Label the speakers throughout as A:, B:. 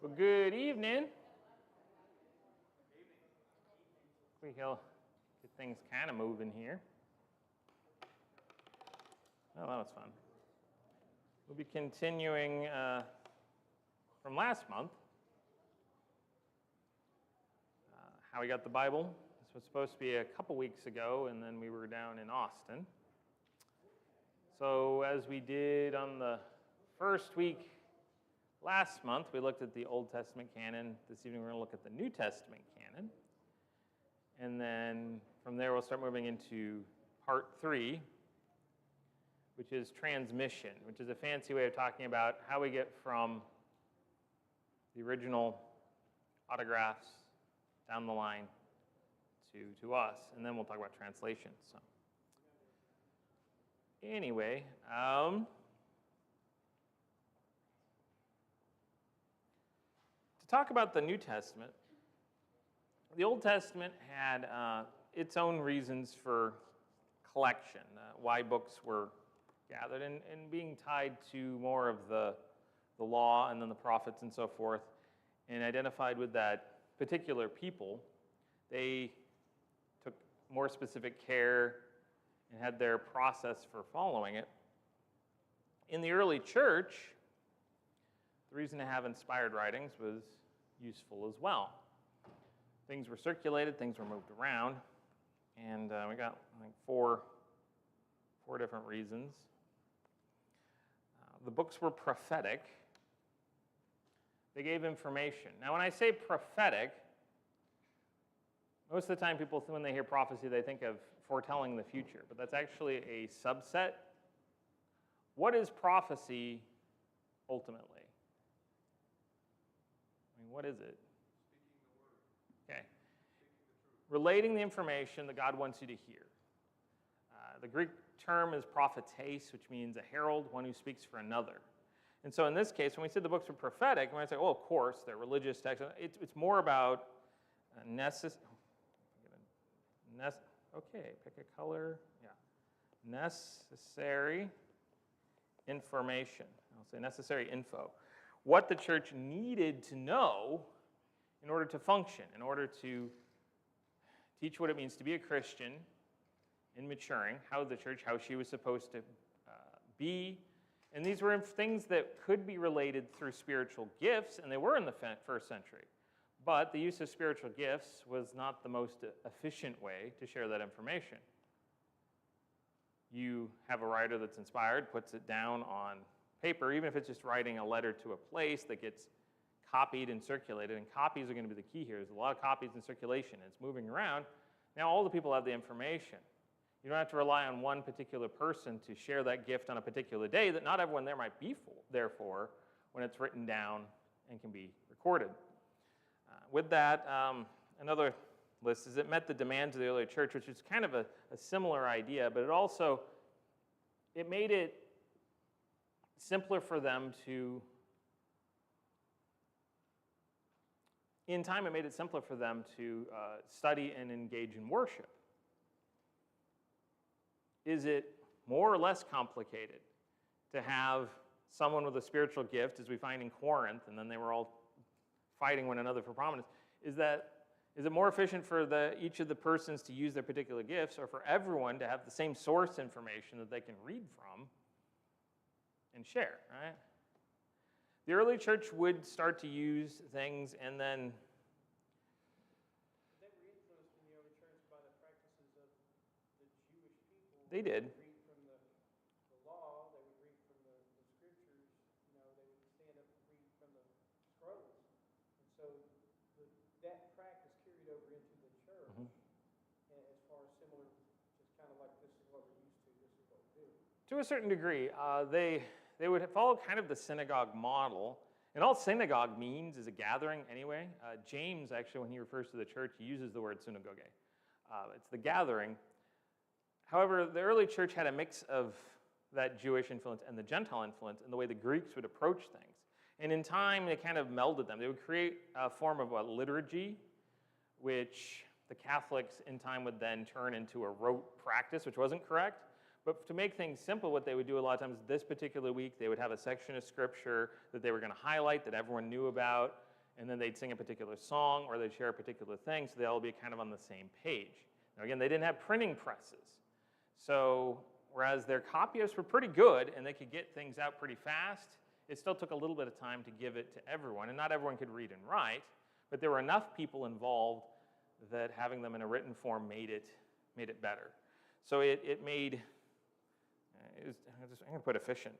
A: Well, good evening. We'll get things kind of moving here. Oh, that was fun. We'll be continuing from last month. How we got the Bible. This was supposed to be a couple weeks ago, and then we were down in Austin. So as we did on the first week last month, we looked at the Old Testament canon. This evening we're going to look at the New Testament canon. And then from there we'll start moving into part 3, which is transmission, which is a fancy way of talking about how we get from the original autographs down the line to us. And then we'll talk about translation. So anyway, to talk about the New Testament, the Old Testament had its own reasons for collection, why books were gathered, and being tied to more of the law and then the prophets and so forth, and identified with that particular people. They took more specific care and had their process for following it. In the early church, the reason to have inspired writings was useful as well. Things were circulated, things were moved around, and we got, I think, four different reasons. The books were prophetic. They gave information. Now, when I say prophetic, most of the time people, when they hear prophecy, they think of foretelling the future, but that's actually a subset. What is prophecy ultimately? I mean, what is it? Speaking the word. Okay. Relating the information that God wants you to hear. The Greek term is prophetes, which means a herald, one who speaks for another. And so in this case, when we said the books were prophetic, when I say, oh, of course, they're religious texts, it's more about okay, pick a color. Yeah. Necessary information. I'll say necessary info. What the church needed to know in order to function, in order to teach what it means to be a Christian in maturing, how she was supposed to be. And these were things that could be related through spiritual gifts, and they were in the first century. But the use of spiritual gifts was not the most efficient way to share that information. You have a writer that's inspired, puts it down on paper, even if it's just writing a letter to a place that gets copied and circulated, and copies are going to be the key here. There's a lot of copies in circulation. It's moving around. Now all the people have the information. You don't have to rely on one particular person to share that gift on a particular day that not everyone there might be there for when it's written down and can be recorded. With that, another list is it met the demands of the early church, which is kind of a similar idea, but it made it simpler for them to, in time it made it simpler for them to study and engage in worship. Is it more or less complicated to have someone with a spiritual gift, as we find in Corinth, and then they were all fighting one another for prominence? Is it more efficient for each of the persons to use their particular gifts, or for everyone to have the same source information that they can read from and share, right? The early church would start to use things, and then they did.
B: Read from the law, they would read from the scriptures, they would stand up and read from the scrolls. And so that practice carried over into the church, as far as similar, just kind of like this is what we're used to, this is what we do.
A: To a certain degree, they would follow kind of the synagogue model. And all synagogue means is a gathering anyway. James, actually, when he refers to the church, he uses the word synagoge. It's the gathering. However, the early church had a mix of that Jewish influence and the Gentile influence in the way the Greeks would approach things. And in time, they kind of melded them. They would create a form of a liturgy, which the Catholics in time would then turn into a rote practice, which wasn't correct. But to make things simple, what they would do a lot of times this particular week, they would have a section of scripture that they were going to highlight that everyone knew about. and then they'd sing a particular song or they'd share a particular thing, so they'd all be kind of on the same page. Now again, they didn't have printing presses. So whereas their copyists were pretty good and they could get things out pretty fast, it still took a little bit of time to give it to everyone. And not everyone could read and write, but there were enough people involved that having them in a written form made it better. So it made, I'm going to put efficient,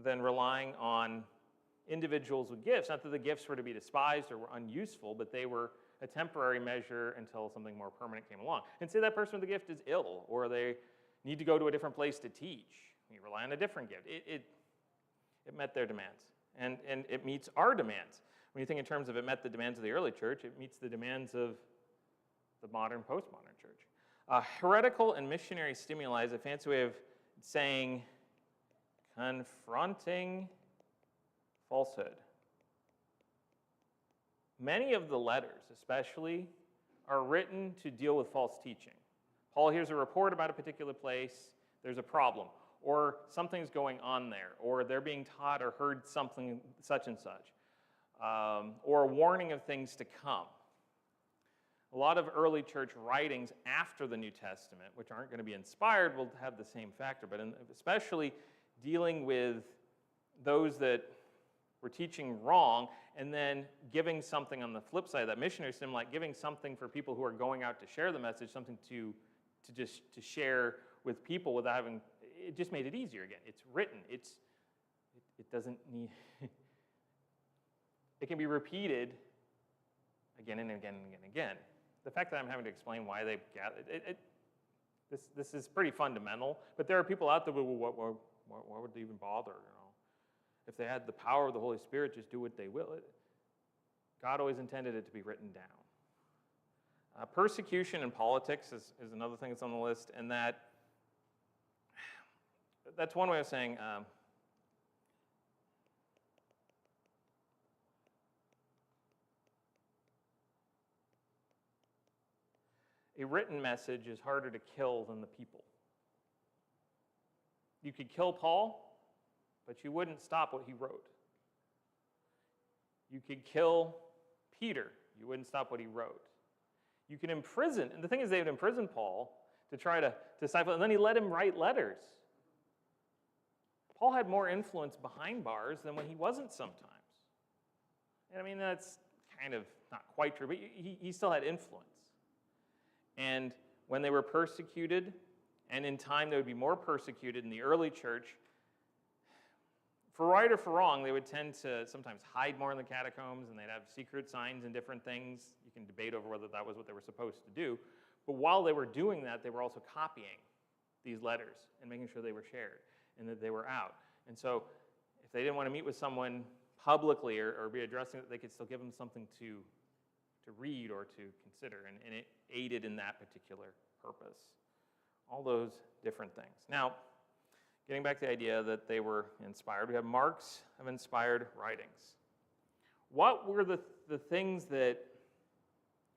A: than relying on individuals with gifts. Not that the gifts were to be despised or were unuseful, but they were a temporary measure until something more permanent came along. And say that person with the gift is ill, or they need to go to a different place to teach. You rely on a different gift. It met their demands, and it meets our demands. When you think in terms of it met the demands of the early church, it meets the demands of the modern, postmodern church. Heretical and missionary stimuli is a fancy way of saying confronting falsehood. Many of the letters, especially, are written to deal with false teaching. Paul hears a report about a particular place, there's a problem, or something's going on there, or they're being taught or heard something such and such, or a warning of things to come. A lot of early church writings after the New Testament, which aren't going to be inspired, will have the same factor, but especially dealing with those that were teaching wrong and then giving something on the flip side of that missionary system, like giving something for people who are going out to share the message, something to share with people without having, it just made it easier again. It's written. It doesn't need, it can be repeated again and again and again and again. The fact that I'm having to explain why they've gathered, this is pretty fundamental, but there are people out there who, well, why would they even bother, you know? If they had the power of the Holy Spirit, just do what they will. God always intended it to be written down. Persecution in politics is another thing that's on the list, and that's one way of saying a written message is harder to kill than the people. You could kill Paul, but you wouldn't stop what he wrote. You could kill Peter. You wouldn't stop what he wrote. You could imprison, and the thing is they would imprison Paul to try to disciple, and then he let him write letters. Paul had more influence behind bars than when he wasn't sometimes. And I mean, that's kind of not quite true, but he still had influence. And when they were persecuted, and in time they would be more persecuted in the early church, for right or for wrong, they would tend to sometimes hide more in the catacombs, and they'd have secret signs and different things. You can debate over whether that was what they were supposed to do. But while they were doing that, they were also copying these letters and making sure they were shared and that they were out. And so if they didn't want to meet with someone publicly or be addressing it, they could still give them something to read or to consider, and it aided in that particular purpose. All those different things. Now, getting back to the idea that they were inspired, we have marks of inspired writings. What were the things that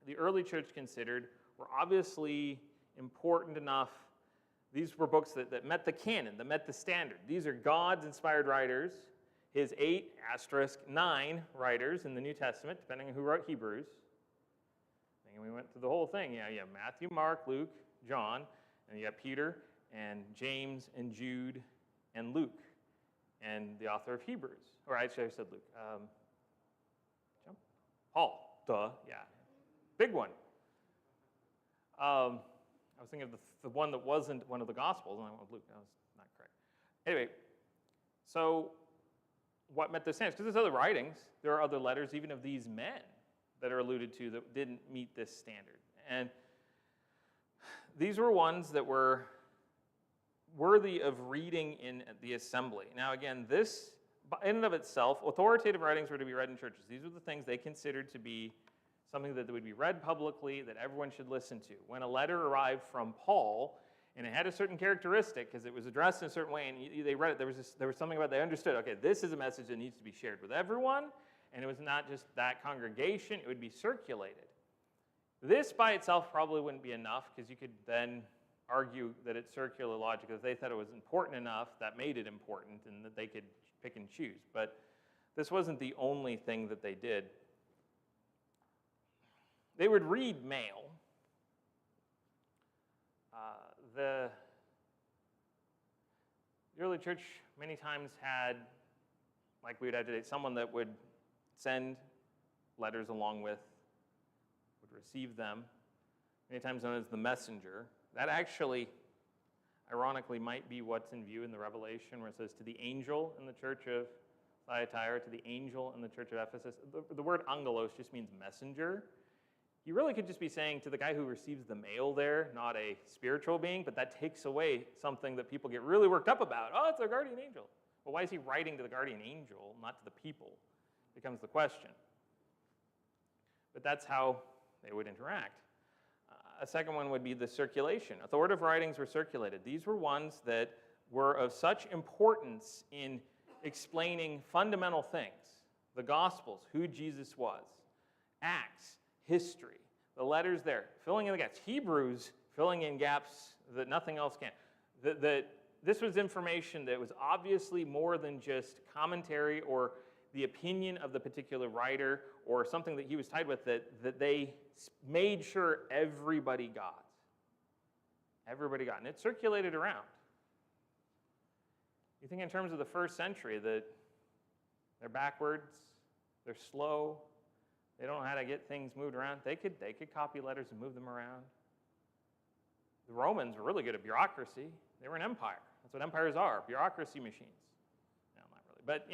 A: the early church considered were obviously important enough? These were books that met the canon, that met the standard. These are God's inspired writers, his 8*9 writers in the New Testament, depending on who wrote Hebrews. And we went through the whole thing. Yeah, Matthew, Mark, Luke, John, and you got Peter, and James, and Jude, and Luke, and the author of Hebrews. Or actually, I said Luke. Paul, duh, yeah. Big one. I was thinking of the one that wasn't one of the Gospels, and I went with Luke. That was not correct. Anyway, so what met the standards? Because there's other writings. There are other letters, even of these men, that are alluded to that didn't meet this standard. And these were ones that were worthy of reading in the assembly. Now again, this, in and of itself, authoritative writings were to be read in churches. These were the things they considered to be something that would be read publicly, that everyone should listen to. When a letter arrived from Paul, and it had a certain characteristic, because it was addressed in a certain way, and they read it, there was something about it, they understood, okay, this is a message that needs to be shared with everyone, and it was not just that congregation, it would be circulated. This by itself probably wouldn't be enough, because you could then argue that it's circular logic, because they thought it was important enough that made it important, and that they could pick and choose. But this wasn't the only thing that they did. They would read mail. The early church many times had, like we would have today, someone that would send letters along with, would receive them, many times known as the messenger. That actually, ironically, might be what's in view in the Revelation, where it says, to the angel in the church of Thyatira, to the angel in the church of Ephesus. The word angelos just means messenger. You really could just be saying to the guy who receives the mail there, not a spiritual being, but that takes away something that people get really worked up about. Oh, it's our guardian angel. Well, why is he writing to the guardian angel, not to the people? Becomes the question. But that's how they would interact. A second one would be the circulation. Authoritative writings were circulated. These were ones that were of such importance in explaining fundamental things. The Gospels, who Jesus was. Acts, history. The letters there, filling in the gaps. Hebrews, filling in gaps that nothing else can. This was information that was obviously more than just commentary or the opinion of the particular writer or something that he was tied with, that they made sure everybody got. Everybody got. And it circulated around. You think in terms of the first century that they're backwards, they're slow, they don't know how to get things moved around. They could copy letters and move them around. The Romans were really good at bureaucracy. They were an empire. That's what empires are, bureaucracy machines. No, not really. But,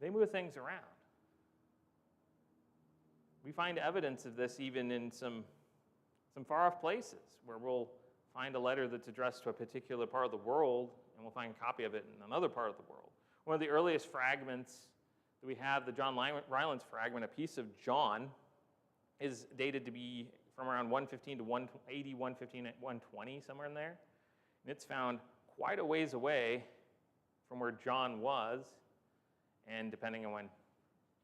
A: they move things around. We find evidence of this even in some far-off places where we'll find a letter that's addressed to a particular part of the world, and we'll find a copy of it in another part of the world. One of the earliest fragments that we have, the John Rylands fragment, a piece of John, is dated to be from around 115 to 180, 115, 120, somewhere in there. And it's found quite a ways away from where John was, and depending on when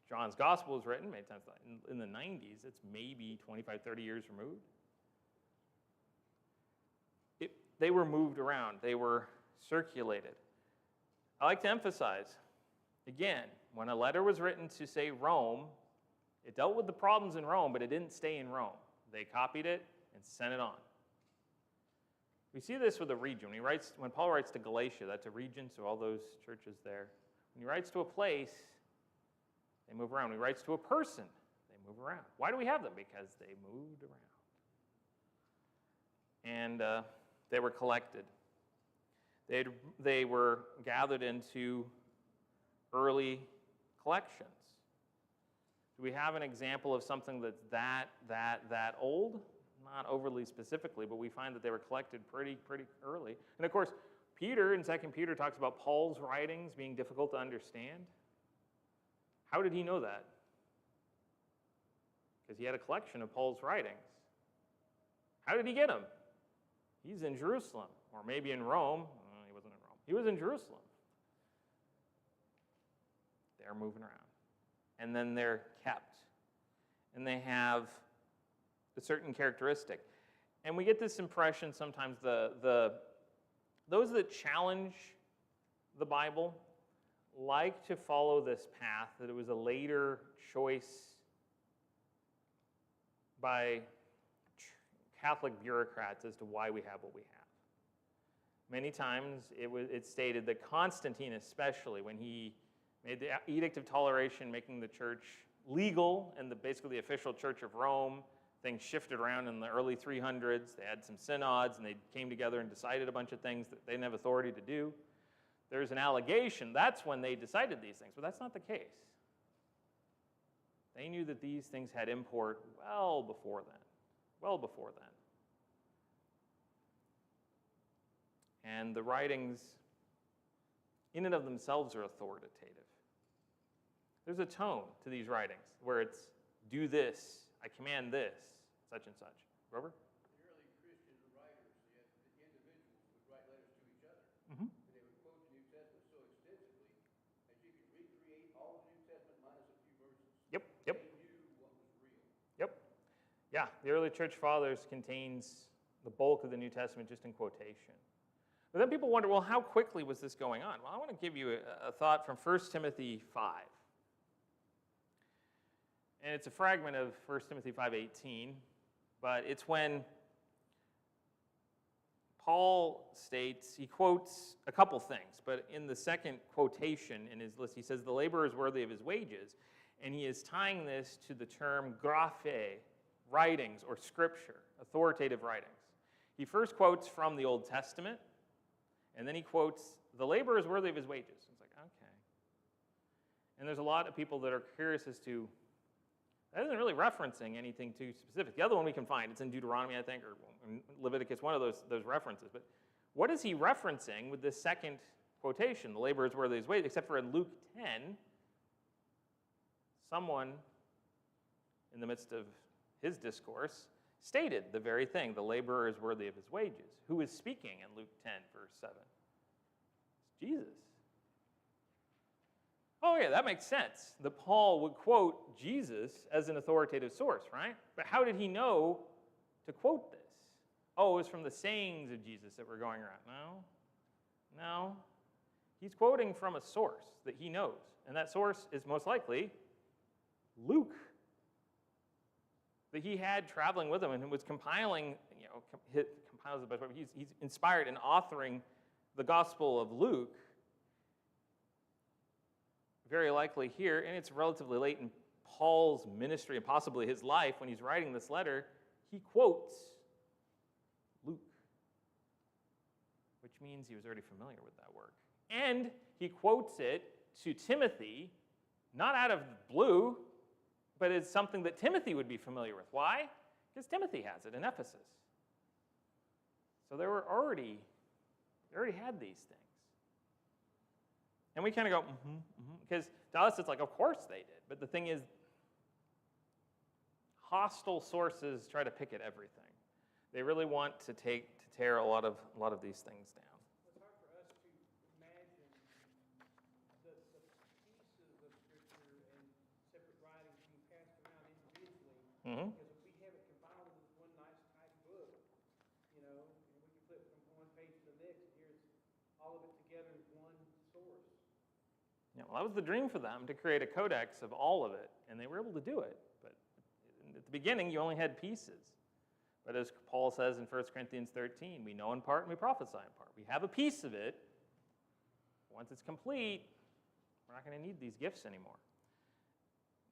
A: John's gospel was written, many times in the 90s, it's maybe 25, 30 years removed. They were moved around. They were circulated. I like to emphasize, again, when a letter was written to, say, Rome, it dealt with the problems in Rome, but it didn't stay in Rome. They copied it and sent it on. We see this with a region. When Paul writes to Galatia, that's a region, so all those churches there. When he writes to a place, they move around. When he writes to a person, they move around. Why do we have them? Because they moved around. And they were collected. They were gathered into early collections. Do we have an example of something that's that old? Not overly specifically, but we find that they were collected pretty early. And of course, Peter in 2 Peter talks about Paul's writings being difficult to understand. How did he know that? Because he had a collection of Paul's writings. How did he get them? He's in Jerusalem, or maybe in Rome. He wasn't in Rome. He was in Jerusalem. They're moving around. And then they're kept. And they have a certain characteristic. And we get this impression sometimes those that challenge the Bible like to follow this path, that it was a later choice by Catholic bureaucrats as to why we have what we have. Many times it's stated that Constantine, especially, when he made the Edict of Toleration, making the church legal and basically the official church of Rome, things shifted around in the early 300s. They had some synods, and they came together and decided a bunch of things that they didn't have authority to do. There's an allegation that's when they decided these things, but that's not the case. They knew that these things had import well before then. Well before then. And the writings, in and of themselves, are authoritative. There's a tone to these writings where it's, do this, I command this, such and such. Grover?
C: The early Christian writers, the individuals would write letters to each other.
A: Mm-hmm.
C: And they would quote the New Testament so extensively that you could recreate all the New Testament minus a few verses.
A: Yep.
C: They knew what was real.
A: Yep. Yeah, the early church fathers contains the bulk of the New Testament just in quotation. But then people wonder, well, how quickly was this going on? Well, I want to give you a thought from 1 Timothy 5. And it's a fragment of 1 Timothy 5:18, but it's when Paul states, he quotes a couple things, but in the second quotation in his list, he says, the laborer is worthy of his wages, and he is tying this to the term graphe, writings or scripture, authoritative writings. He first quotes from the Old Testament, and then he quotes, the laborer is worthy of his wages. It's like, okay. And there's a lot of people that are curious as to, that isn't really referencing anything too specific. The other one we can find, it's in Deuteronomy, I think, or in Leviticus, one of those references. But what is he referencing with this second quotation, the laborer is worthy of his wages, except for in Luke 10, someone in the midst of his discourse stated the very thing, the laborer is worthy of his wages. Who is speaking in Luke 10, verse 7? It's Jesus. Oh yeah, that makes sense. That Paul would quote Jesus as an authoritative source, right? But how did he know to quote this? Oh, it was from the sayings of Jesus that were going around. No. He's quoting from a source that he knows. And that source is most likely Luke, that he had traveling with him and was compiling, compiles the best way. He's inspired in authoring the Gospel of Luke, very likely here, and it's relatively late in Paul's ministry and possibly his life when he's writing this letter, he quotes Luke, which means he was already familiar with that work. And he quotes it to Timothy, not out of the blue, but it's something that Timothy would be familiar with. Why? Because Timothy has it in Ephesus. So they already had these things. And we kind of go, because to us it's like, of course they did. But the thing is, hostile sources try to pick at everything. They really want to tear a lot of these things down.
B: It's hard for us to imagine the pieces of Scripture and separate writings being passed around individually. Because if we have it compiled into one nice tight book, and we can flip from one page to the next, and here's all of it together as one source.
A: Yeah, well, that was the dream for them, to create a codex of all of it, and they were able to do it. But at the beginning, you only had pieces. But as Paul says in 1 Corinthians 13, we know in part and we prophesy in part. We have a piece of it. Once it's complete, we're not going to need these gifts anymore.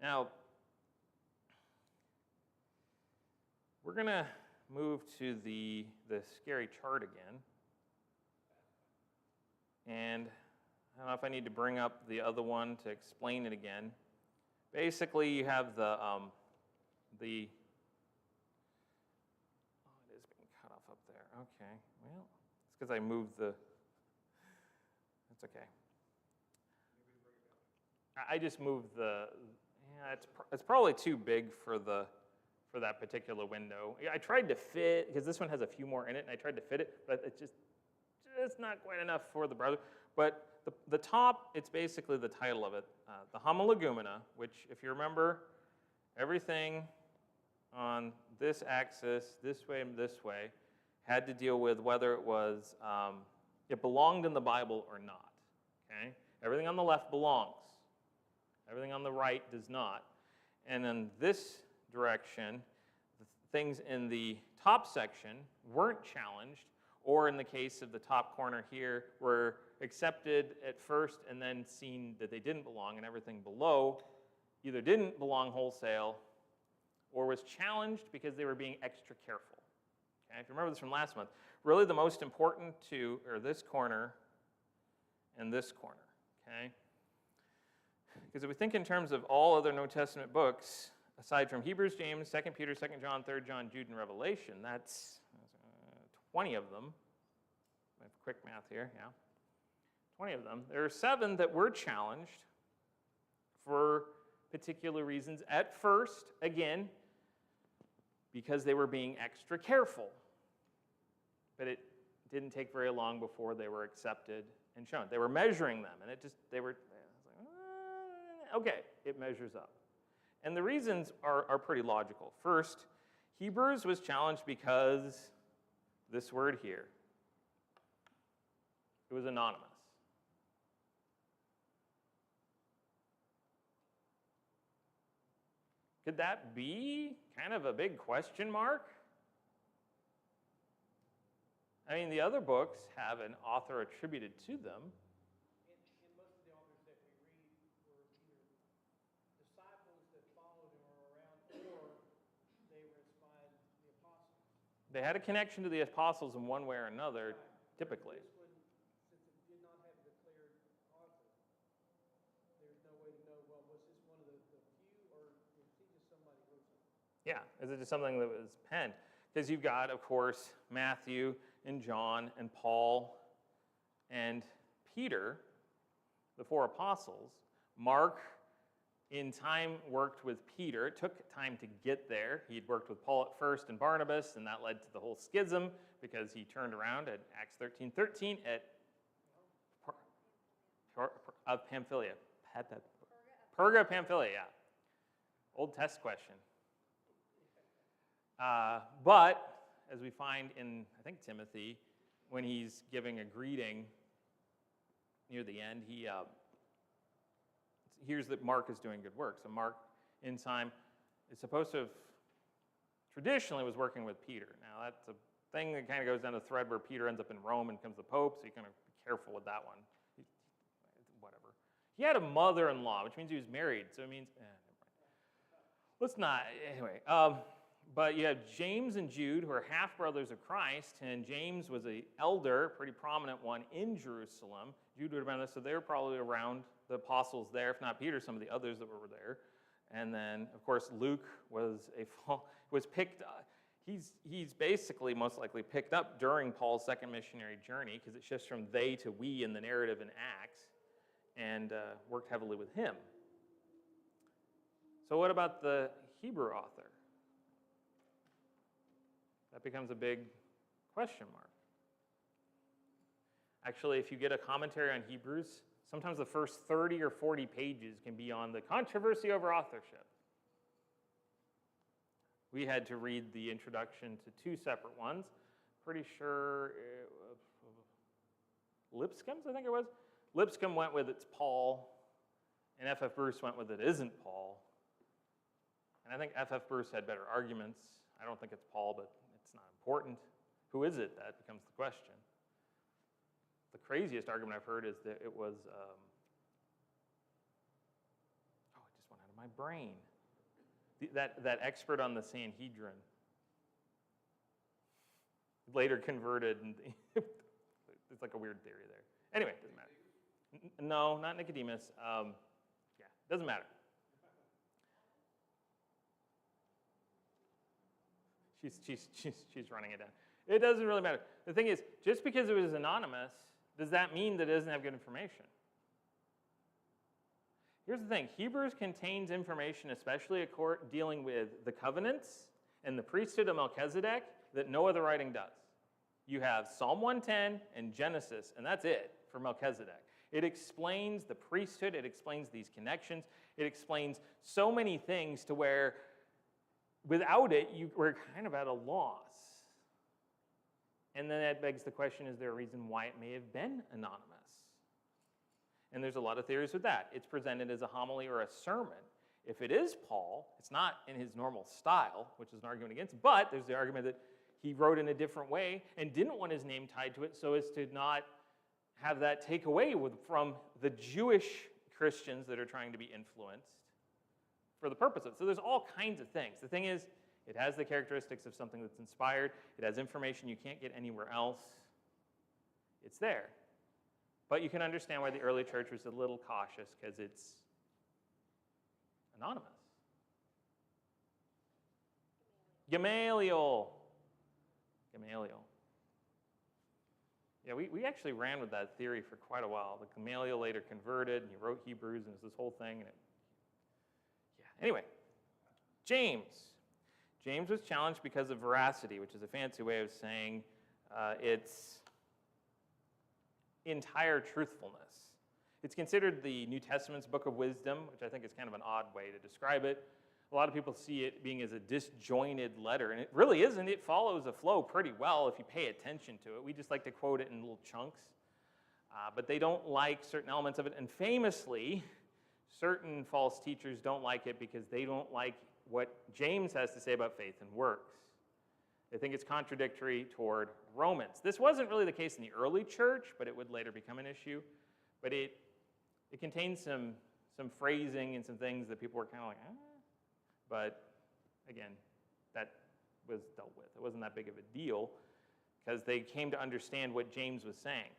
A: Now, we're going to move to the scary chart again. And I don't know if I need to bring up the other one to explain it again. Basically, you have it is being cut off up there. Okay, well, it's because I moved that's okay. I just moved it's probably too big for that particular window. I tried to fit, because this one has a few more in it, and I tried to fit it, but it's just not quite enough for the browser. But the top, it's basically the title of it, the Homolegumena, which, if you remember, everything on this axis, this way and this way, had to deal with whether it belonged in the Bible or not. Okay? Everything on the left belongs. Everything on the right does not. And in this direction, the things in the top section weren't challenged, or in the case of the top corner here, were accepted at first and then seen that they didn't belong, and everything below either didn't belong wholesale or was challenged because they were being extra careful. Okay? If you remember this from last month, really the most important two are this corner and this corner. Okay? Because if we think in terms of all other New Testament books, aside from Hebrews, James, 2 Peter, 2 John, 3 John, Jude, and Revelation, that's 20 of them. I have quick math here, yeah. 20 of them. There are 7 that were challenged for particular reasons. At first, again, because they were being extra careful. But it didn't take very long before they were accepted and shown. They were measuring them, and okay, it measures up. And the reasons are pretty logical. First, Hebrews was challenged because this word here, it was anonymous. Could that be kind of a big question mark? I mean, the other books have an author attributed to them.
B: And most of the authors that we read were either disciples that followed him or around, or they were inspired the apostles.
A: They had a connection to the apostles in one way or another,
B: Right.
A: typically.
B: This one, since it did not have a declared author, there's no way to know, well, was this one of the few, or is he just somebody who wrote something?
A: Yeah, is it just something that was penned? Because you've got, of course, Matthew and John and Paul and Peter, the four apostles. Mark, in time, worked with Peter. It took time to get there. He'd worked with Paul at first and Barnabas, and that led to the whole schism because he turned around at Acts 13:13 at of Pamphylia. Perga, Pamphylia, yeah. Old test question. But, as we find in, I think, Timothy, when he's giving a greeting near the end, he hears that Mark is doing good work. So Mark, in time, is supposed to have, traditionally, was working with Peter. Now, that's a thing that kind of goes down the thread where Peter ends up in Rome and becomes the Pope, so you kind of be careful with that one. Whatever. He had a mother-in-law, which means he was married, so it means, never mind. Let's not, anyway. But you have James and Jude, who are half-brothers of Christ, and James was an elder, pretty prominent one, in Jerusalem. Jude would have been there, so they were probably around the apostles there, if not Peter, some of the others that were there. And then, of course, Luke was picked up. He's basically most likely picked up during Paul's second missionary journey, because it shifts from they to we in the narrative in Acts, and worked heavily with him. So what about the Hebrew author? That becomes a big question mark. Actually, if you get a commentary on Hebrews, sometimes the first 30 or 40 pages can be on the controversy over authorship. We had to read the introduction to two separate ones. Pretty sure it was Lipscomb's, I think it was. Lipscomb went with it's Paul, and F.F. Bruce went with it isn't Paul. And I think F.F. Bruce had better arguments. I don't think it's Paul, but it's not important. Who is it? That becomes the question. The craziest argument I've heard is that it was, it just went out of my brain. That expert on the Sanhedrin. Later converted, and it's like a weird theory there. Anyway, it doesn't matter. No, not Nicodemus. Yeah, doesn't matter. She's running it down. It doesn't really matter. The thing is, just because it was anonymous, does that mean that it doesn't have good information? Here's the thing. Hebrews contains information, especially dealing with the covenants and the priesthood of Melchizedek, that no other writing does. You have Psalm 110 and Genesis, and that's it for Melchizedek. It explains the priesthood. It explains these connections. It explains so many things to where without it, you were kind of at a loss. And then that begs the question, is there a reason why it may have been anonymous? And there's a lot of theories with that. It's presented as a homily or a sermon. If it is Paul, it's not in his normal style, which is an argument against, but there's the argument that he wrote in a different way and didn't want his name tied to it so as to not have that take away from the Jewish Christians that are trying to be influenced for the purpose of it. So there's all kinds of things. The thing is, it has the characteristics of something that's inspired. It has information you can't get anywhere else. It's there. But you can understand why the early church was a little cautious, because it's anonymous. Gamaliel. Yeah, we actually ran with that theory for quite a while. The Gamaliel later converted, and he wrote Hebrews, and it's this whole thing. Anyway, James. James was challenged because of veracity, which is a fancy way of saying its entire truthfulness. It's considered the New Testament's book of wisdom, which I think is kind of an odd way to describe it. A lot of people see it being as a disjointed letter, and it really isn't. It follows a flow pretty well if you pay attention to it. We just like to quote it in little chunks, but they don't like certain elements of it, and famously, certain false teachers don't like it because they don't like what James has to say about faith and works. They think it's contradictory toward Romans. This wasn't really the case in the early church, but it would later become an issue. But it contains some phrasing and some things that people were kind of like, ah. But again, that was dealt with. It wasn't that big of a deal because they came to understand what James was saying.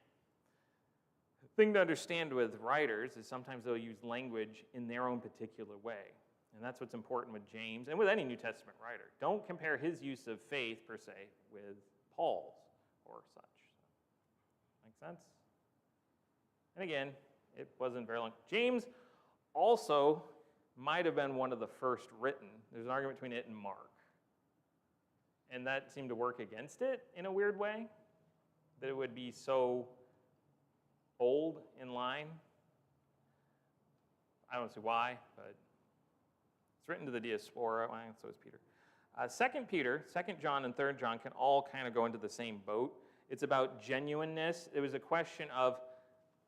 A: The thing to understand with writers is sometimes they'll use language in their own particular way. And that's what's important with James and with any New Testament writer. Don't compare his use of faith, per se, with Paul's or such. Make sense? And again, it wasn't very long. James also might have been one of the first written. There's an argument between it and Mark. And that seemed to work against it in a weird way, that it would be so old in line. I don't see why, but it's written to the diaspora. Well, so is Peter. 2 Peter, 2 John, and 3 John can all kind of go into the same boat. It's about genuineness. It was a question of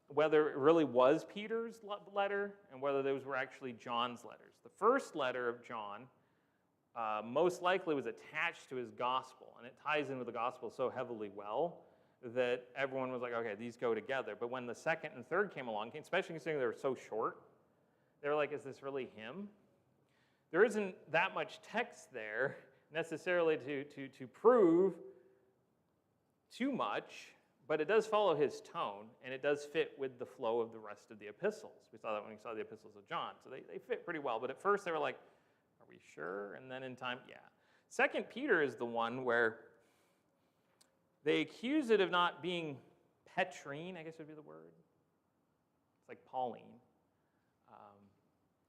A: whether it really was Peter's letter and whether those were actually John's letters. The first letter of John most likely was attached to his gospel, and it ties in with the gospel so heavily well that everyone was like, okay, these go together. But when the second and third came along, especially considering they were so short, they were like, is this really him? There isn't that much text there necessarily to prove too much, but it does follow his tone, and it does fit with the flow of the rest of the epistles. We saw that when we saw the epistles of John. So they fit pretty well. But at first they were like, are we sure? And then in time, yeah. 2 Peter is the one where they accuse it of not being Petrine, I guess would be the word. It's like Pauline.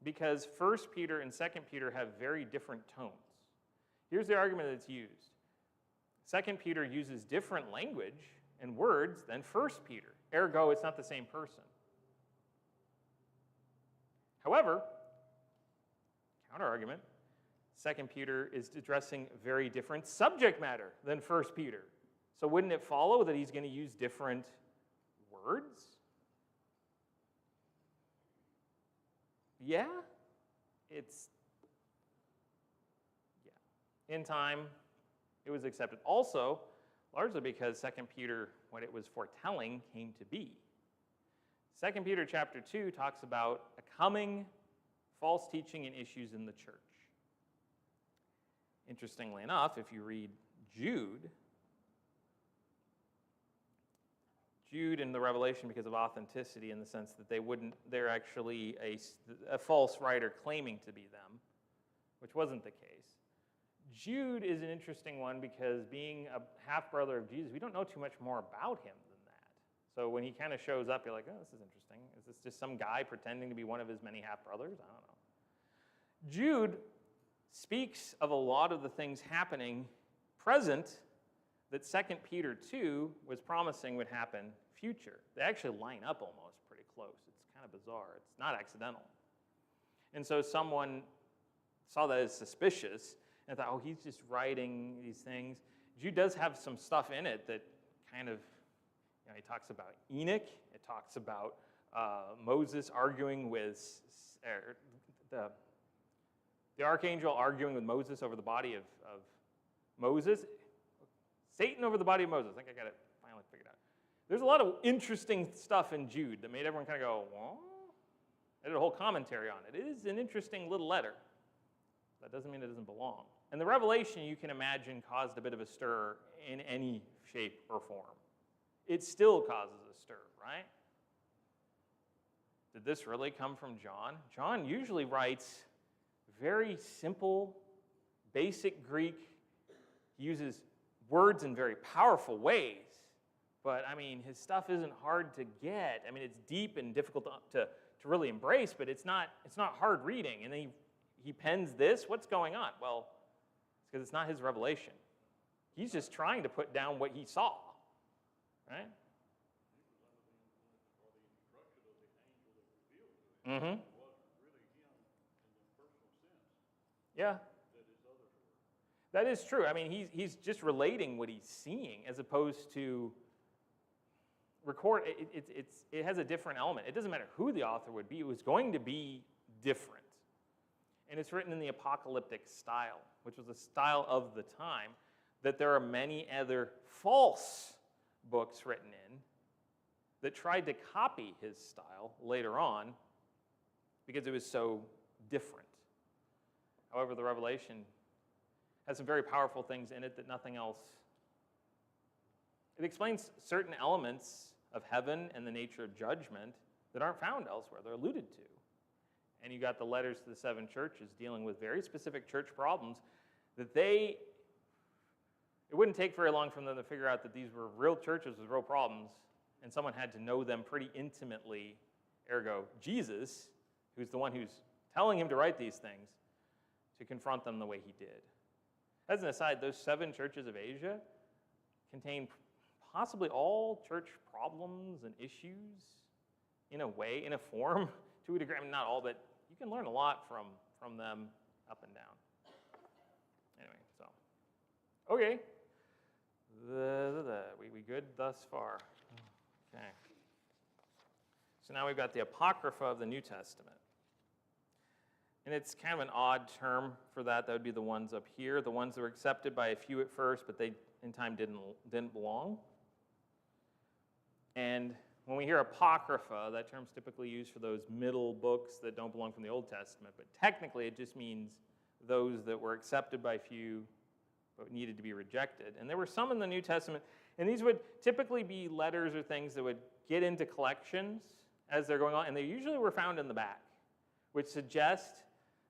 A: Because 1 Peter and 2 Peter have very different tones. Here's the argument that's used. 2 Peter uses different language and words than 1 Peter. Ergo, it's not the same person. However, counter-argument, 2 Peter is addressing very different subject matter than 1 Peter. So wouldn't it follow that he's going to use different words? Yeah. In time, it was accepted. Also, largely because 2 Peter, what it was foretelling, came to be. 2 Peter chapter 2 talks about a coming false teaching and issues in the church. Interestingly enough, if you read Jude in the Revelation, because of authenticity in the sense that they're actually a false writer claiming to be them, which wasn't the case. Jude is an interesting one because being a half-brother of Jesus, we don't know too much more about him than that. So when he kind of shows up, you're like, oh, this is interesting. Is this just some guy pretending to be one of his many half-brothers? I don't know. Jude speaks of a lot of the things happening present that 2 Peter 2 was promising would happen future. They actually line up almost pretty close. It's kind of bizarre. It's not accidental. And so someone saw that as suspicious and thought, oh, he's just writing these things. Jude does have some stuff in it that kind of, he talks about Enoch. It talks about Moses arguing with, the archangel arguing with Moses over the body of Moses. Satan over the body of Moses. I think I got it finally figured out. There's a lot of interesting stuff in Jude that made everyone kind of go, what? I did a whole commentary on it. It is an interesting little letter. That doesn't mean it doesn't belong. And the Revelation, you can imagine, caused a bit of a stir in any shape or form. It still causes a stir, right? Did this really come from John? John usually writes very simple, basic Greek. He uses words in very powerful ways. But, I mean, his stuff isn't hard to get. I mean, it's deep and difficult to really embrace, but it's not hard reading. And then he pens this. What's going on? Well, it's because it's not his revelation. He's just trying to put down what he saw, right? Mm-hmm. Yeah. That is true. I mean, he's just relating what he's seeing as opposed to record. It has a different element. It doesn't matter who the author would be. It was going to be different. and it's written in the apocalyptic style, which was the style of the time that there are many other false books written in that tried to copy his style later on because it was so different. However, the Revelation has some very powerful things in it that nothing else. It explains certain elements of heaven and the nature of judgment that aren't found elsewhere. They're alluded to. And you got the letters to the 7 churches dealing with very specific church problems that it wouldn't take very long for them to figure out that these were real churches with real problems, and someone had to know them pretty intimately, ergo Jesus, who's the one who's telling him to write these things, to confront them the way he did. As an aside, those 7 churches of Asia contain possibly all church problems and issues in a way, in a form, to a degree. I mean, not all, but you can learn a lot from them up and down. Anyway, so, okay. We good thus far? Okay. So now we've got the Apocrypha of the New Testament. And it's kind of an odd term for that. That would be the ones up here, the ones that were accepted by a few at first, but they, in time, didn't belong. And when we hear Apocrypha, that term's typically used for those middle books that don't belong from the Old Testament, but technically it just means those that were accepted by few but needed to be rejected. And there were some in the New Testament, and these would typically be letters or things that would get into collections as they're going on, and they usually were found in the back, which suggests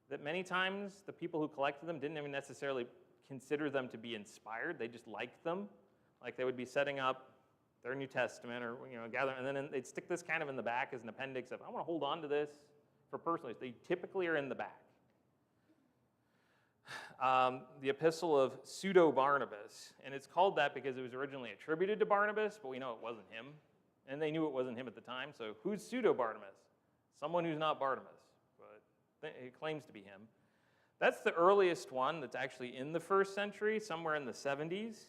A: that many times the people who collected them didn't even necessarily consider them to be inspired. They just liked them. Like they would be setting up their New Testament or gathering, and then they'd stick this kind of in the back as an appendix of, I want to hold on to this for personal use. They typically are in the back. The Epistle of Pseudo-Barnabas, and it's called that because it was originally attributed to Barnabas, but we know it wasn't him, and they knew it wasn't him at the time, so who's Pseudo-Barnabas? Someone who's not Barnabas, but it claims to be him. That's the earliest one that's actually in the 1st century, somewhere in the 70s,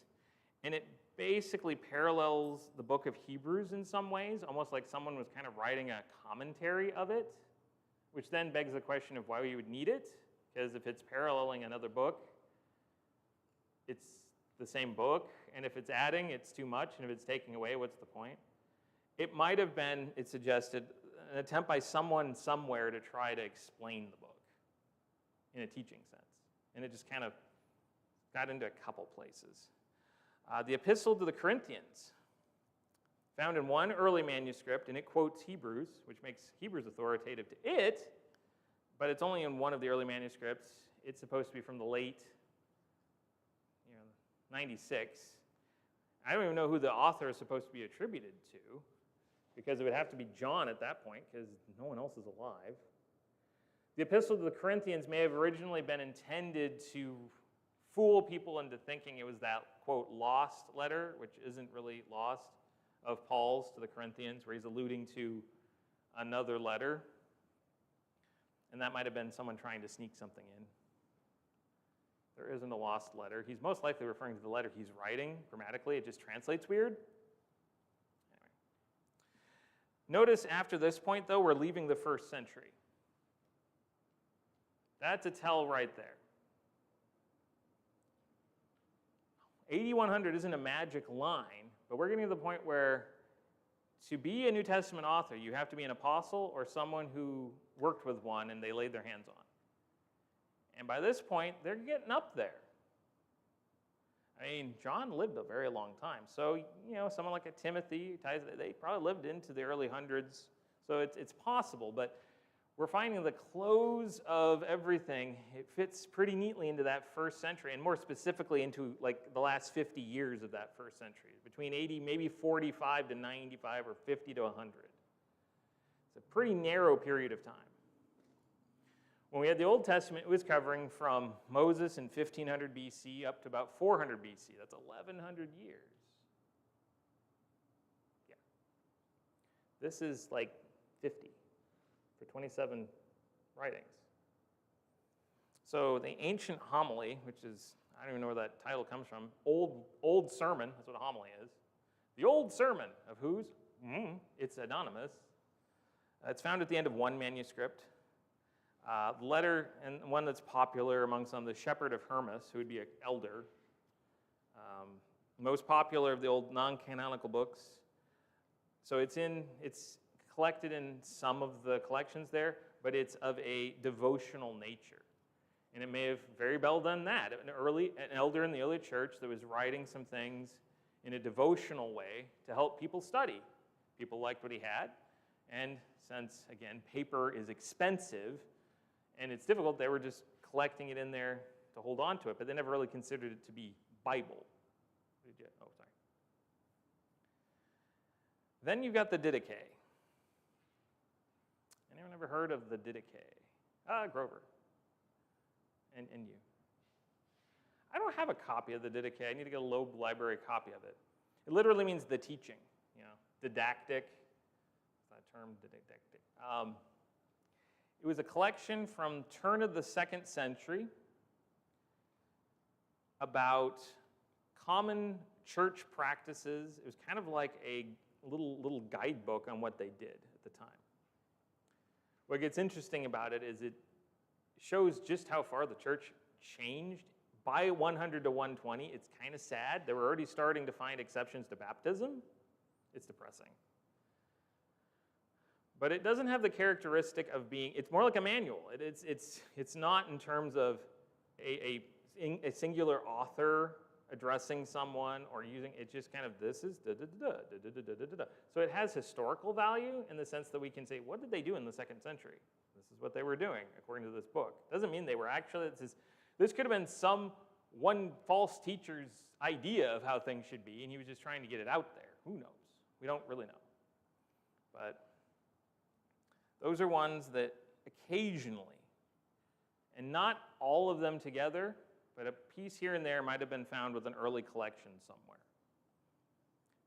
A: and it basically parallels the book of Hebrews in some ways, almost like someone was kind of writing a commentary of it, which then begs the question of why you would need it, because if it's paralleling another book, it's the same book, and if it's adding, it's too much, and if it's taking away, what's the point? It might have been, it suggested, an attempt by someone somewhere to try to explain the book in a teaching sense, and it just kind of got into a couple places. The Epistle to the Corinthians, found in one early manuscript, and it quotes Hebrews, which makes Hebrews authoritative to it, but it's only in one of the early manuscripts. It's supposed to be from the late 96. I don't even know who the author is supposed to be attributed to, because it would have to be John at that point, because no one else is alive. The Epistle to the Corinthians may have originally been intended to fool people into thinking it was that, quote, lost letter, which isn't really lost, of Paul's to the Corinthians, where he's alluding to another letter. And that might have been someone trying to sneak something in. There isn't a lost letter. He's most likely referring to the letter he's writing grammatically. It just translates weird. Anyway. Notice after this point, though, we're leaving the 1st century. That's a tell right there. 8100 isn't a magic line, but we're getting to the point where to be a New Testament author, you have to be an apostle or someone who worked with one and they laid their hands on. And by this point, they're getting up there. I mean, John lived a very long time. So, someone like a Timothy, they probably lived into the early hundreds. So it's possible, but we're finding the close of everything, it fits pretty neatly into that 1st century, and more specifically into like the last 50 years of that 1st century, between 80, maybe 45 to 95, or 50 to 100. It's a pretty narrow period of time. When we had the Old Testament, it was covering from Moses in 1500 BC up to about 400 BC. That's 1,100 years. Yeah. This is like 50. For 27 writings. So the ancient homily, which is, I don't even know where that title comes from, old sermon, that's what a homily is. The old sermon of whose? It's anonymous. It's found at the end of one manuscript. The letter, and one that's popular among some, the Shepherd of Hermas, who would be an elder. Most popular of the old non-canonical books. So it's collected in some of the collections there, but it's of a devotional nature. And it may have very well done that. An elder in the early church that was writing some things in a devotional way to help people study. People liked what he had. And since, again, paper is expensive and it's difficult, they were just collecting it in there to hold on to it, but they never really considered it to be Bible. Oh, sorry. Then you've got the Didache. Anyone ever heard of the Didache? Grover. And you. I don't have a copy of the Didache. I need to get a Loeb Library copy of it. It literally means the teaching, didactic. That's that term, didactic. It was a collection from turn of the 2nd century about common church practices. It was kind of like a little guidebook on what they did at the time. What gets interesting about it is it shows just how far the church changed. By 100 to 120, it's kind of sad. They were already starting to find exceptions to baptism. It's depressing. But it doesn't have the characteristic of being, it's more like a manual. It's not in terms of a singular author addressing someone or using, it's just kind of, this is da-da-da-da. So it has historical value in the sense that we can say, what did they do in the 2nd century? This is what they were doing, according to this book. Doesn't mean they were actually, this could have been one false teacher's idea of how things should be, and he was just trying to get it out there. Who knows? We don't really know. But those are ones that occasionally, and not all of them together, but a piece here and there might have been found with an early collection somewhere.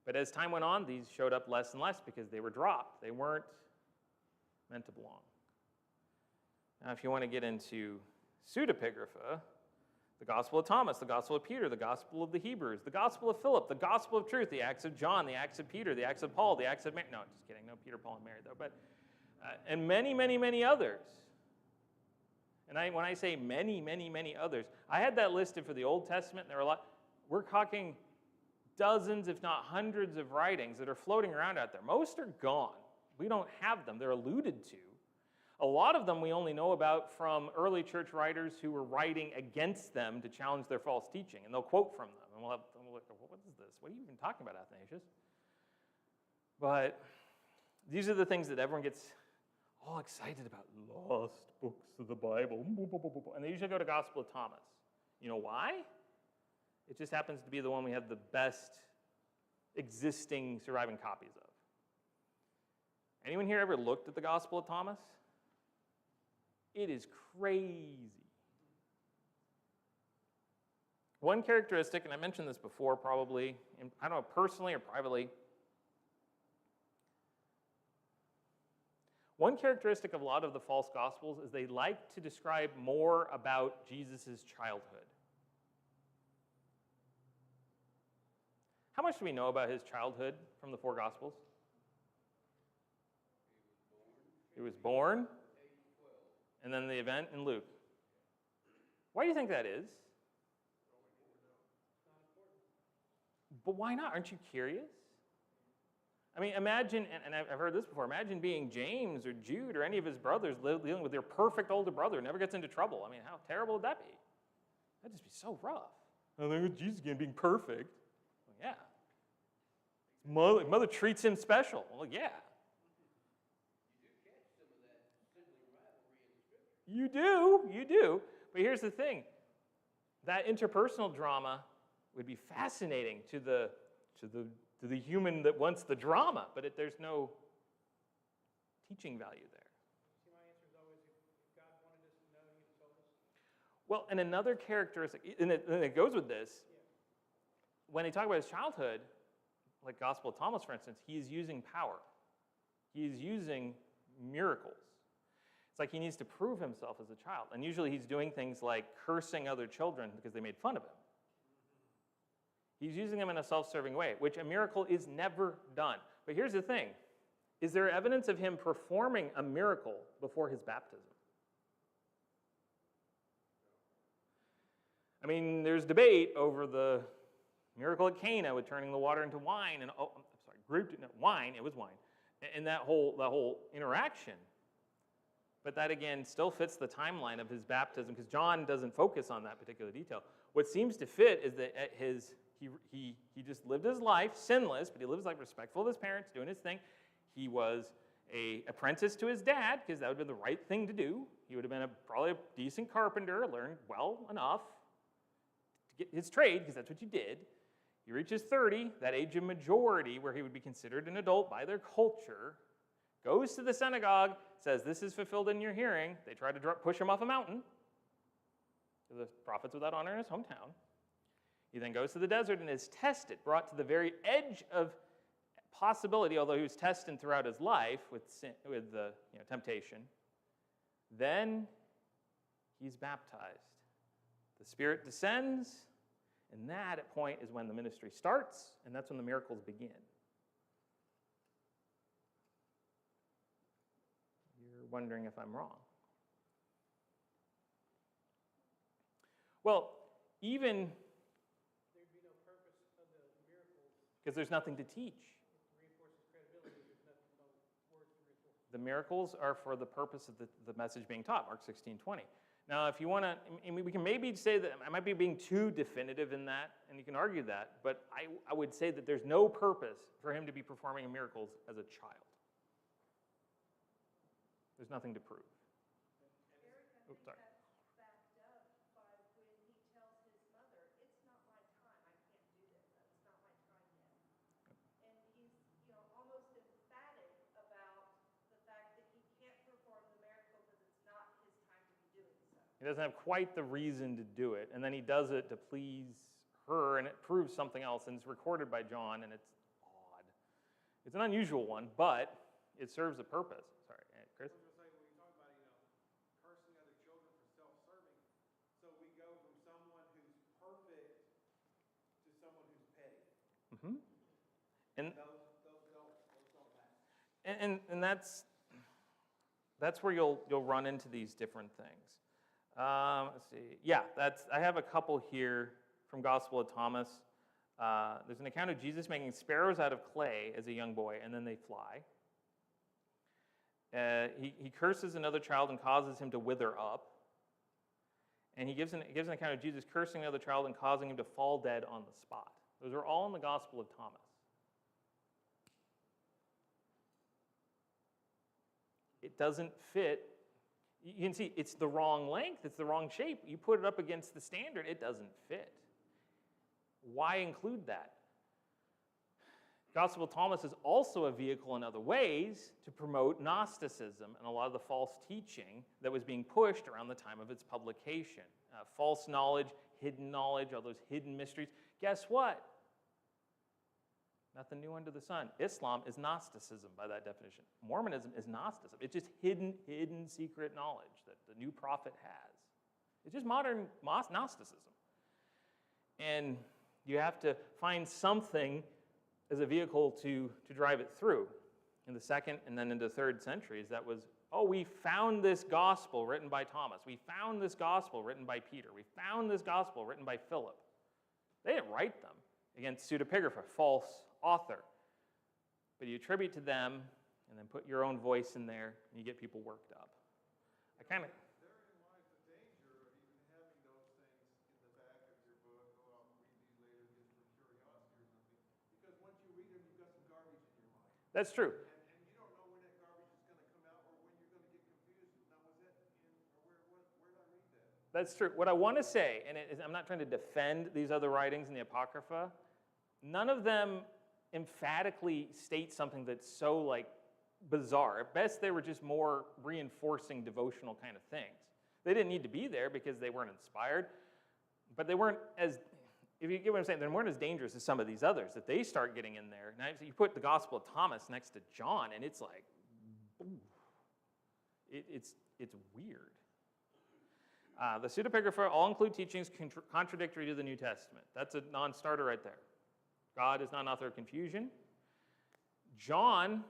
A: But as time went on, these showed up less and less because they were dropped. They weren't meant to belong. Now, if you want to get into pseudepigrapha, the Gospel of Thomas, the Gospel of Peter, the Gospel of the Hebrews, the Gospel of Philip, the Gospel of Truth, the Acts of John, the Acts of Peter, the Acts of Paul, the Acts of Mary. No, just kidding. No Peter, Paul, and Mary, though. But and many, many, many others. And when I say many, many, many others, I had that listed for the Old Testament, and there were a lot. We're talking dozens, if not hundreds, of writings that are floating around out there. Most are gone. We don't have them. They're alluded to. A lot of them we only know about from early church writers who were writing against them to challenge their false teaching, and they'll quote from them. And we'll look, what is this? What are you even talking about, Athanasius? But these are the things that everyone gets all excited about. Lost books of the Bible. And they usually go to Gospel of Thomas. You know why? It just happens to be the one we have the best existing surviving copies of. Anyone here ever looked at the Gospel of Thomas? It is crazy. One characteristic, and I mentioned this before probably, I don't know, personally or privately, one characteristic of a lot of the false gospels is they like to describe more about Jesus' childhood. How much do we know about his childhood from the 4 Gospels? He was born, and then the event in Luke. Why do you think that is? But why not? Aren't you curious? I mean, imagine, and I've heard this before, imagine being James or Jude or any of his brothers dealing with their perfect older brother who never gets into trouble. I mean, how terrible would that be? That'd just be so rough. And then with Jesus again being perfect. Well, yeah. Mother treats him special. Well, yeah. You do. But here's the thing. That interpersonal drama would be fascinating to the human that wants the drama, but there's no teaching value there.
B: See, my answer is always, if God wanted us to know, he would have told us.
A: Well, and another characteristic, and it goes with this, when they talk about his childhood, like Gospel of Thomas, for instance, he is using power. He is using miracles. It's like he needs to prove himself as a child. And usually he's doing things like cursing other children because they made fun of him. He's using them in a self-serving way, which a miracle is never done. But here's the thing. Is there evidence of him performing a miracle before his baptism? I mean, there's debate over the miracle at Cana with turning the water into wine, and I'm sorry, wine. It was wine, and that whole interaction. But that again still fits the timeline of his baptism because John doesn't focus on that particular detail. What seems to fit is that he just lived his life sinless, but he lived his life respectful of his parents, doing his thing. He was an apprentice to his dad because that would have been the right thing to do. He would have been probably a decent carpenter, learned well enough to get his trade because that's what you did. He reaches 30, that age of majority where he would be considered an adult by their culture, goes to the synagogue, says, "This is fulfilled in your hearing." They try to push him off a mountain. The prophets without honor in his hometown. He then goes to the desert and is tested, brought to the very edge of possibility, although he was tested throughout his life with the temptation. Then he's baptized. The Spirit descends, and that at point is when the ministry starts, and that's when the miracles begin. You're wondering if I'm wrong. Well, even
B: There'd be no purpose of the miracles.
A: because there's nothing to teach.
B: It reinforces credibility. There's nothing, no words to reinforce.
A: The miracles are for the purpose of the message being taught, Mark 16:20. Now, if you want to, we can maybe say that I might be being too definitive in that, and you can argue that, but I would say that there's no purpose for him to be performing miracles as a child. There's nothing to prove.
D: Eric, I think
A: sorry.
D: that's backed up by when he tells his mother, "It's not my time. I can't do this. It's not my time yet." And he's, almost emphatic about the fact that he can't perform the miracle because it's not his time to be doing so.
A: He doesn't have quite the reason to do it, and then he does it to please her, and it proves something else, and it's recorded by John, and it's odd. It's an unusual one, but it serves a purpose. Sorry, Chris?
E: When you talk about, cursing other children for self-serving, so we go from someone who's perfect to someone who's petty.
A: Mm-hmm. And
E: Those don't match.
A: and that's where you'll run into these different things. Let's see. Yeah, I have a couple here from Gospel of Thomas. There's an account of Jesus making sparrows out of clay as a young boy, and then they fly. He curses another child and causes him to wither up. And he gives an account of Jesus cursing another child and causing him to fall dead on the spot. Those are all in the Gospel of Thomas. It doesn't fit. You can see it's the wrong length, it's the wrong shape. You put it up against the standard, it doesn't fit. Why include that? Gospel of Thomas is also a vehicle in other ways to promote Gnosticism and a lot of the false teaching that was being pushed around the time of its publication. False knowledge, all those hidden mysteries. Guess what? Nothing new under the sun. Islam is Gnosticism by that definition. Mormonism is Gnosticism. It's just hidden secret knowledge that the new prophet has. It's just modern Gnosticism. And you have to find something as a vehicle to drive it through. In the second and then into the third centuries, that was, we found this gospel written by Thomas. We found this gospel written by Peter. We found this gospel written by Philip. They didn't write them. Against pseudepigrapha, false author. But you attribute to them and then put your own voice in there and you get people worked up.
E: Therein lies the danger of even having those things in the back of your book. I'll read these later just for curiosity or something. Because once you read them, you've got some garbage in your mind.
A: That's true.
E: And you don't know when that garbage is going to come out or when you're going to get confused. Now, was that in, or where did I read that?
A: That's true. What I want to say, and I'm not trying to defend these other writings in the Apocrypha, none of them emphatically state something that's so bizarre. At best, they were just more reinforcing devotional kind of things. They didn't need to be there because they weren't inspired, but they weren't as, if you get what I'm saying, they weren't as dangerous as some of these others that they start getting in there. Now, you put the Gospel of Thomas next to John, and it's like, ooh, it's weird. The pseudepigrapha all include teachings contradictory to the New Testament. That's a non-starter right there. God is not an author of confusion. John,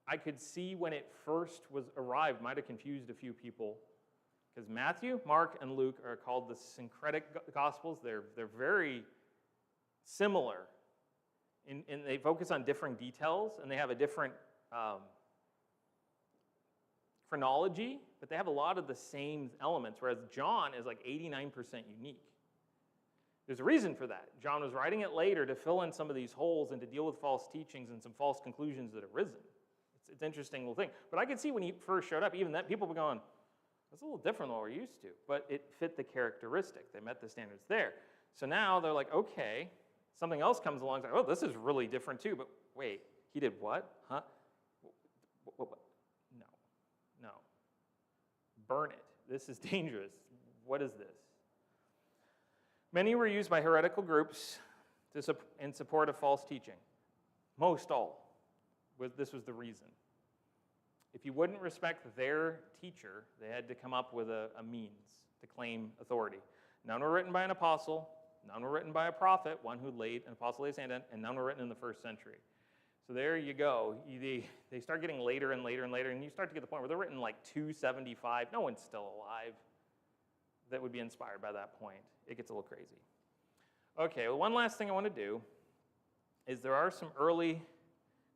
A: I could see when it first was arrived, might have confused a few people Because Matthew, Mark, and Luke are called the syncretic gospels. They're very similar, and they focus on different details, and they have a different chronology, but they have a lot of the same elements, whereas John is like 89% unique. There's a reason for that. John was writing it later to fill in some of these holes and to deal with false teachings and some false conclusions that have risen. It's an interesting little thing. But I could see when he first showed up, even that people were going, that's a little different than what we're used to. But it fit the characteristic. They met the standards there. So now they're like, okay, something else comes along. It's like, oh, this is really different too. But wait, he did what? Huh? No. Burn it. This is dangerous. What is this? Many were used by heretical groups in support of false teaching. Most all. This was the reason. If you wouldn't respect their teacher, they had to come up with a means to claim authority. None were written by an apostle, none were written by a prophet, one who laid an apostle laid his hand on, and none were written in the first century. So there you go. They start getting later and later and later, and you start to get to the point where they're written like 275. No one's still alive that would be inspired by that point. It gets a little crazy. Okay, well, one last thing I want to do is there are some early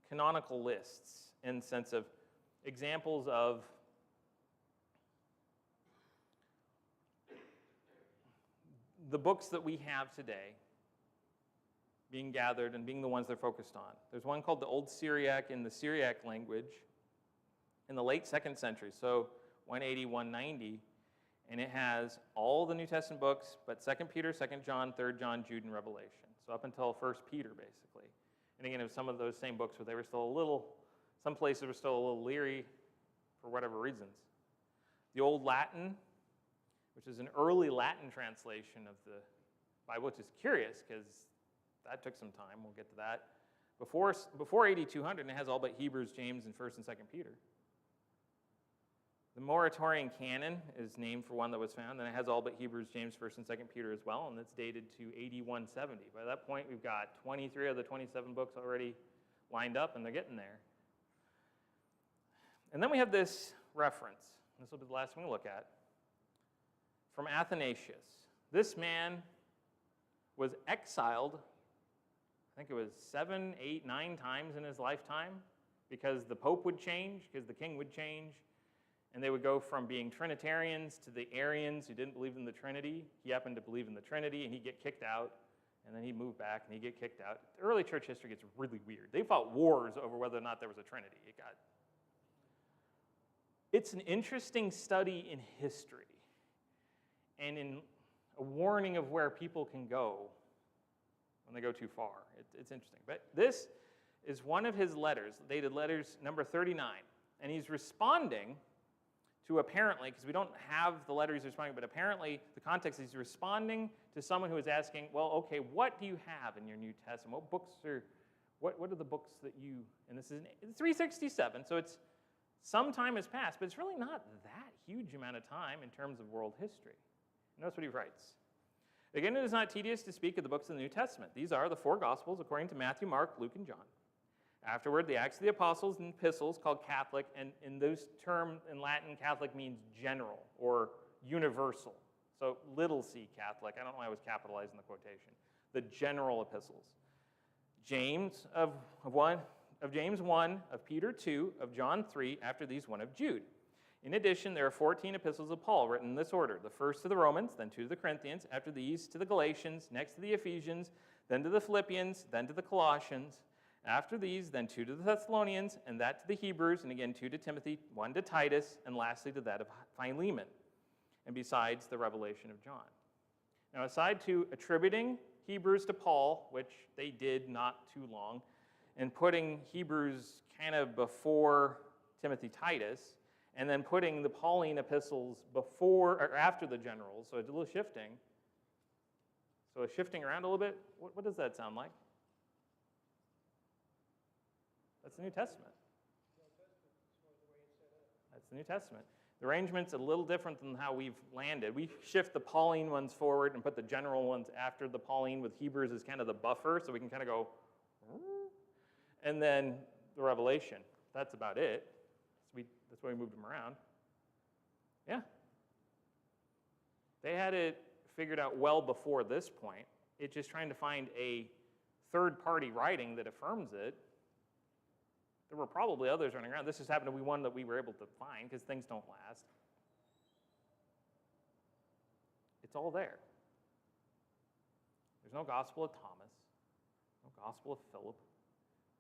A: canonical lists in the sense of examples of the books that we have today being gathered and being the ones they're focused on. There's one called the Old Syriac in the Syriac language in the late 2nd century, so 180, 190, and it has all the New Testament books, but 2 Peter, 2 John, 3 John, Jude, and Revelation. So up until 1 Peter, basically. And again, it was some of those same books, but they were still some places were still a little leery for whatever reasons. The Old Latin, which is an early Latin translation of the Bible, which is curious because that took some time. We'll get to that. Before 8200, and it has all but Hebrews, James, and 1st and 2nd Peter. The Moratorian Canon is named for one that was found, and it has all but Hebrews, James, 1st and 2nd Peter as well, and it's dated to AD 170. By that point, we've got 23 of the 27 books already lined up, and they're getting there. And then we have this reference. This will be the last one we look at. From Athanasius. This man was exiled, I think it was 7, 8, 9 times in his lifetime, because the Pope would change, because the king would change, and they would go from being Trinitarians to the Arians who didn't believe in the Trinity. He happened to believe in the Trinity, and he'd get kicked out, and then he'd move back, and he'd get kicked out. Early church history gets really weird. They fought wars over whether or not there was a Trinity. It's an interesting study in history and in a warning of where people can go when they go too far. It's interesting. But this is one of his letters, dated letters number 39. And he's responding to apparently, because we don't have the letter he's responding, but apparently the context is he's responding to someone who is asking, well, okay, what do you have in your New Testament? What books are, what are the books that you, and this is 367, so it's some time has passed, but it's really not that huge amount of time in terms of world history. Notice what he writes. Again, it is not tedious to speak of the books of the New Testament. These are the 4 Gospels according to Matthew, Mark, Luke, and John. Afterward, the Acts of the Apostles and epistles called Catholic, and in those terms in Latin, Catholic means general or universal. So little c Catholic. I don't know why I was capitalizing the quotation. The general epistles. James of James 1, of Peter 2, of John 3, after these 1 of Jude. In addition, there are 14 epistles of Paul written in this order. The first to the Romans, then 2 to the Corinthians, after these to the Galatians, next to the Ephesians, then to the Philippians, then to the Colossians. After these, then 2 to the Thessalonians, and that to the Hebrews, and again 2 to Timothy, 1 to Titus, and lastly to that of Philemon, and besides the revelation of John. Now, aside to attributing Hebrews to Paul, which they did not too long, and putting Hebrews kind of before Timothy, Titus, and then putting the Pauline epistles before or after the generals, so it's a little shifting. So shifting around a little bit, what does that sound like? That's the New Testament. That's the New Testament. The arrangement's a little different than how we've landed. We shift the Pauline ones forward and put the general ones after the Pauline with Hebrews as kind of the buffer, so we can kind of go, and then the Revelation. That's about it. That's why we moved them around. Yeah? They had it figured out well before this point. It's just trying to find a third-party writing that affirms it. There were probably others running around. This just happened to be one that we were able to find because things don't last. It's all there. There's no Gospel of Thomas, no Gospel of Philip,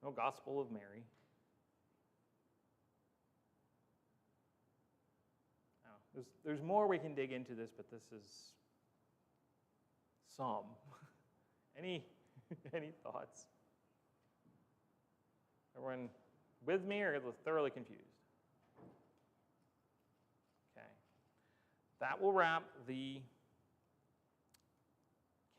A: no Gospel of Mary. No, there's more we can dig into this, but this is some. Any thoughts? Everyone with me or thoroughly confused? Okay. That will wrap the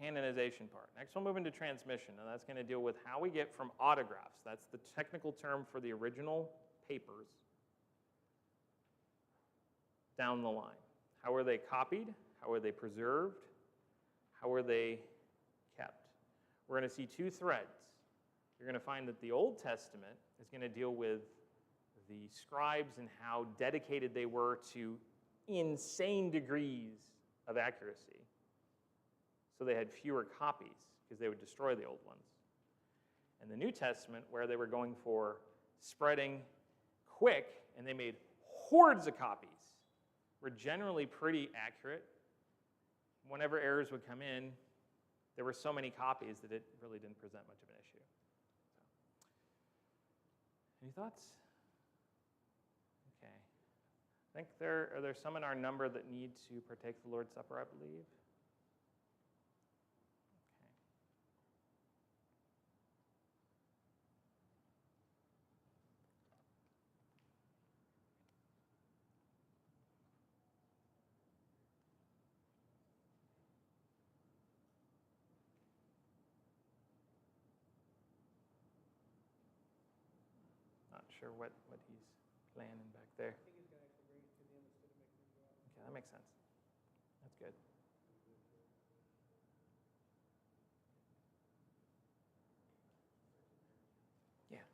A: canonization part. Next we'll move into transmission, and that's going to deal with how we get from autographs, that's the technical term for the original papers, down the line. How are they copied? How are they preserved? How are they kept? We're going to see two threads. You're going to find that the Old Testament is going to deal with the scribes and how dedicated they were to insane degrees of accuracy. So they had fewer copies because they would destroy the old ones. And the New Testament, where they were going for spreading quick, and they made hordes of copies, were generally pretty accurate. Whenever errors would come in, there were so many copies that it really didn't present much of an issue. So, any thoughts? Okay. I think are there some in our number that need to partake the Lord's Supper, I believe? Not sure what he's planning back there.
B: I think he's going to actually bring it to them instead of making them go out.
A: Okay, that makes sense. That's good. Yeah.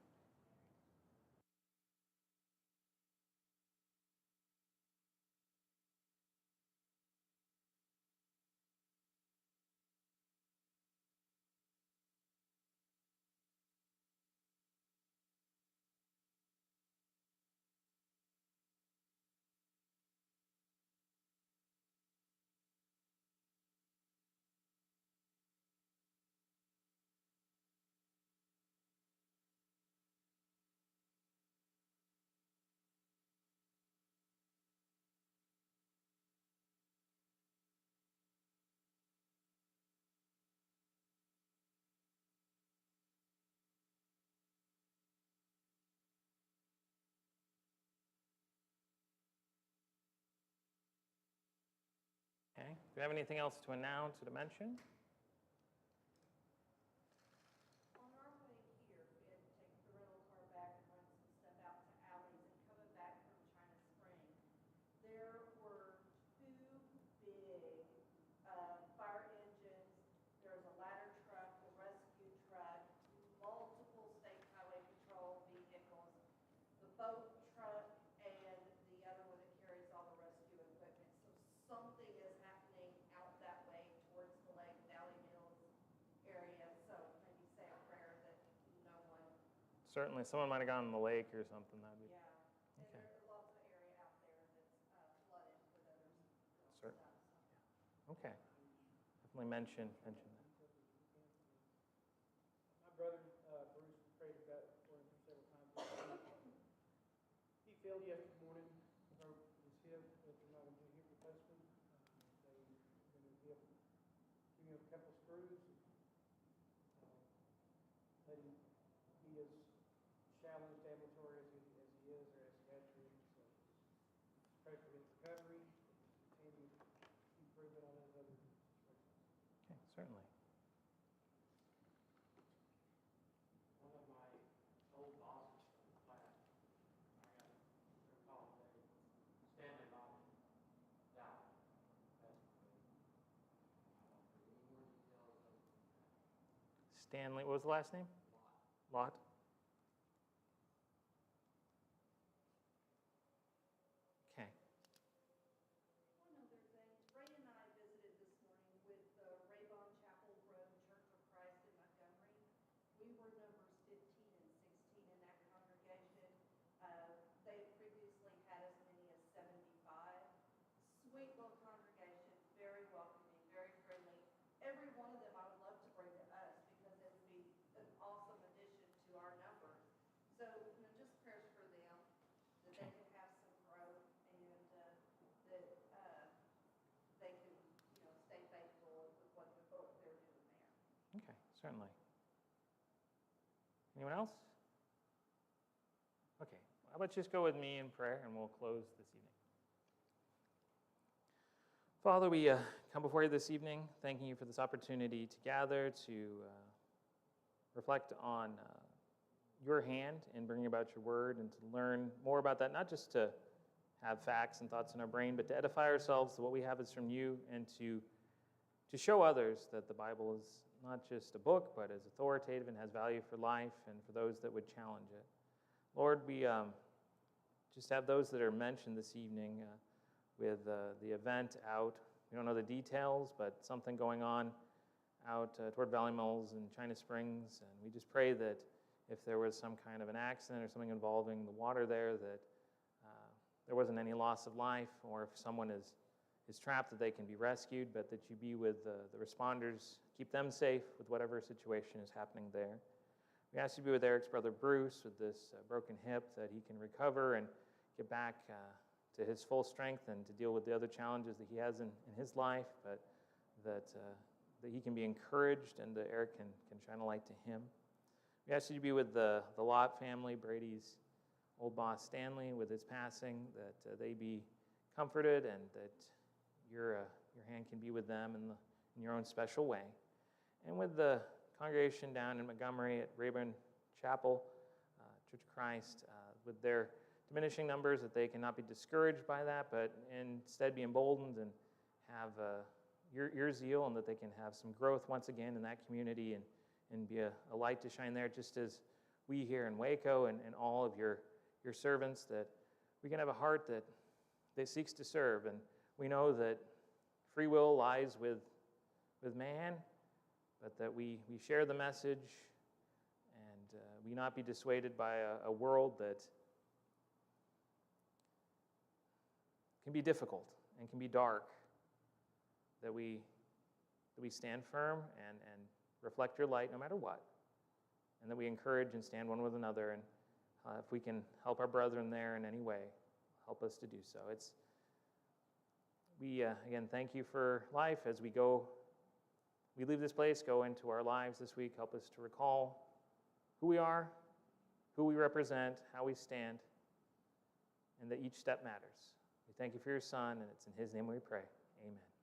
A: Okay. Do we have anything else to announce or to mention?
D: On our way here, we had to take the rental car back and run some stuff out to alleys, and coming back from China Spring, there were two big fire engines. There was a ladder truck, a rescue truck, multiple state highway patrol vehicles, the boat truck, and the other one that carries all the rescue equipment. So something is happening out that way towards the Lake Valley Mills area. So maybe say a prayer that no one.
A: Certainly, someone might have gone in the lake or something. That'd be
D: Yeah, and
A: okay.
D: there's lots of area out there that's flooded with other
A: Certainly.
D: stuff.
A: Okay. Definitely mention that.
B: My brother, Bruce, prayed about it for him for several times this week. He fell yesterday morning, broke his hip, but they're not going to do hip replacement. They're going to give him a couple of screws, let him be as challenged ambulatory as he is, or as he had to. So pray for his recovery, continue improvement on his other situations.
A: Okay, certainly.
F: One of my old bosses from the class, I got their call today, Stanley Lott died. Passed away. Any more details other than that?
A: Stanley, what was the last name? Lot. Okay.
D: One other thing, Ray and I
A: Certainly. Anyone else? Okay. How about just go with me in prayer and we'll close this evening. Father, we come before you this evening, thanking you for this opportunity to gather, to reflect on your hand in bringing about your word and to learn more about that, not just to have facts and thoughts in our brain, but to edify ourselves that what we have is from you and to show others that the Bible is not just a book, but is authoritative and has value for life and for those that would challenge it. Lord, we just have those that are mentioned this evening with the event out. We don't know the details, but something going on out toward Valley Mills and China Springs. And we just pray that if there was some kind of an accident or something involving the water there, that there wasn't any loss of life, or if someone is trapped, that they can be rescued, but that you be with the responders, keep them safe with whatever situation is happening there. We ask you to be with Eric's brother Bruce with this broken hip, that he can recover and get back to his full strength and to deal with the other challenges that he has in his life, but that he can be encouraged and that Eric can shine a light to him. We ask you to be with the Lott family, Brady's old boss Stanley, with his passing, that they be comforted and that your hand can be with them in your own special way. And with the congregation down in Montgomery at Rayburn Chapel, Church of Christ, with their diminishing numbers, that they cannot be discouraged by that, but instead be emboldened and have your zeal, and that they can have some growth once again in that community and be a light to shine there, just as we here in Waco and all of your servants, that we can have a heart that seeks to serve. And we know that free will lies with man, but that we share the message and we not be dissuaded by a world that can be difficult and can be dark, that we stand firm and reflect your light no matter what, and that we encourage and stand one with another, and if we can help our brethren there in any way, help us to do so. We again thank you for life as we leave this place, go into our lives this week. Help us to recall who we are, who we represent, how we stand, and that each step matters. We thank you for your Son, and it's in his name we pray. Amen.